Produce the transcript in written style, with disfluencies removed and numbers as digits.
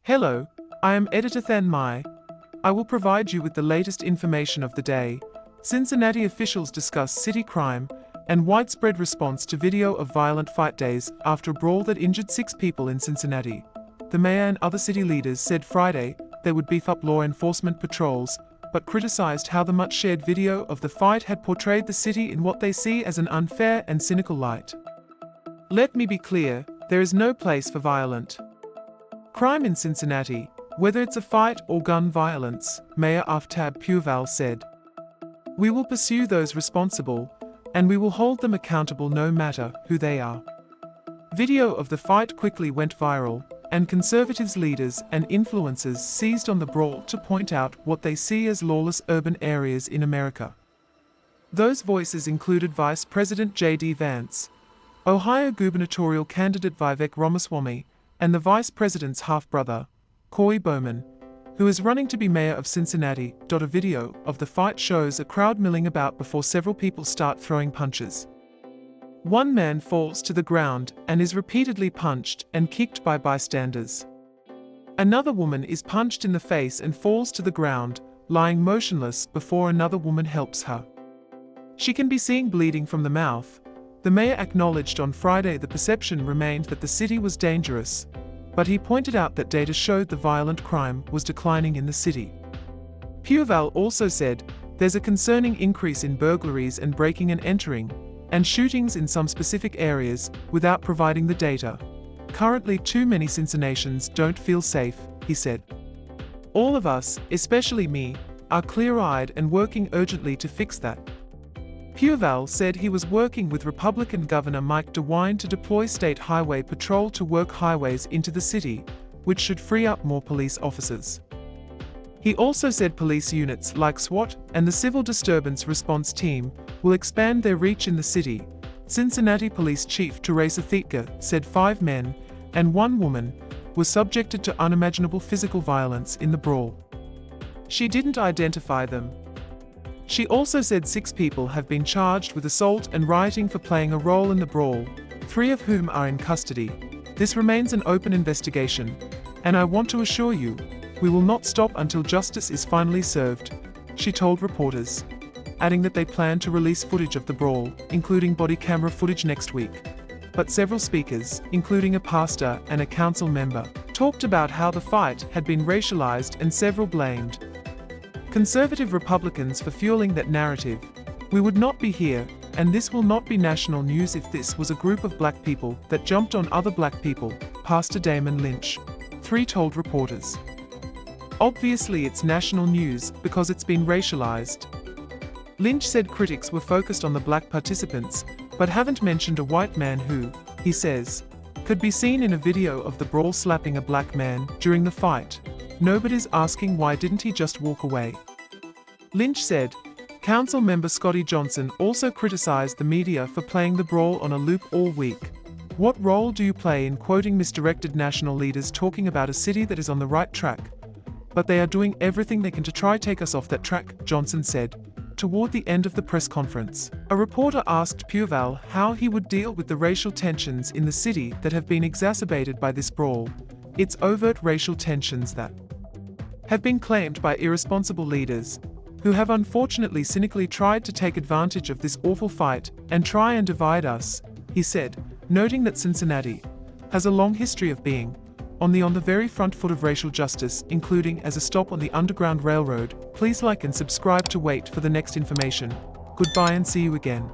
Hello, I am Editor Than Mai. I will provide you with the latest information of the day. Cincinnati officials discuss city crime and widespread response to video of violent fight days after a brawl that injured 6 people in Cincinnati. The mayor and other city leaders said Friday they would beef up law enforcement patrols, but criticized how the much-shared video of the fight had portrayed the city in what they see as an unfair and cynical light. Let me be clear, there is no place for violent crime in Cincinnati, whether it's a fight or gun violence, Mayor Aftab Puval said. We will pursue those responsible, and we will hold them accountable no matter who they are. Video of the fight quickly went viral, and conservatives leaders and influencers seized on the brawl to point out what they see as lawless urban areas in America. Those voices included Vice President J.D. Vance, Ohio gubernatorial candidate Vivek Ramaswamy, and the vice president's half-brother, Corey Bowman, who is running to be mayor of Cincinnati. A video of the fight shows a crowd milling about before several people start throwing punches. One man falls to the ground and is repeatedly punched and kicked by bystanders. Another woman is punched in the face and falls to the ground, lying motionless before another woman helps her. She can be seen bleeding from the mouth. The mayor acknowledged on Friday the perception remained that the city was dangerous, but he pointed out that data showed the violent crime was declining in the city. Puval also said, there's a concerning increase in burglaries and breaking and entering, and shootings in some specific areas, without providing the data. Currently too many Cincinnatians don't feel safe, he said. All of us, especially me, are clear-eyed and working urgently to fix that. Puval said he was working with Republican Governor Mike DeWine to deploy state highway patrol to work highways into the city, which should free up more police officers. He also said police units like SWAT and the Civil Disturbance Response Team will expand their reach in the city. Cincinnati Police Chief Teresa Thietka said 5 men and 1 woman were subjected to unimaginable physical violence in the brawl. She didn't identify them. She also said 6 people have been charged with assault and rioting for playing a role in the brawl, 3 of whom are in custody. This remains an open investigation, and I want to assure you, we will not stop until justice is finally served, she told reporters, adding that they plan to release footage of the brawl, including body camera footage next week. But several speakers, including a pastor and a council member, talked about how the fight had been racialized and several blamed conservative Republicans for fueling that narrative. We would not be here, and this will not be national news if this was a group of black people that jumped on other black people, Pastor Damon Lynch, 3 told reporters. Obviously it's national news because it's been racialized. Lynch said critics were focused on the black participants, but haven't mentioned a white man who, he says, could be seen in a video of the brawl slapping a black man during the fight. Nobody's asking why didn't he just walk away. Lynch said. Council member Scotty Johnson also criticized the media for playing the brawl on a loop all week. What role do you play in quoting misdirected national leaders talking about a city that is on the right track? But they are doing everything they can to try take us off that track, Johnson said, toward the end of the press conference. A reporter asked Puval how he would deal with the racial tensions in the city that have been exacerbated by this brawl. It's overt racial tensions that have been claimed by irresponsible leaders, who have unfortunately cynically tried to take advantage of this awful fight and try and divide us, he said, noting that Cincinnati has a long history of being on the very front foot of racial justice, including as a stop on the Underground Railroad. Please like and subscribe to wait for the next information. Goodbye and see you again.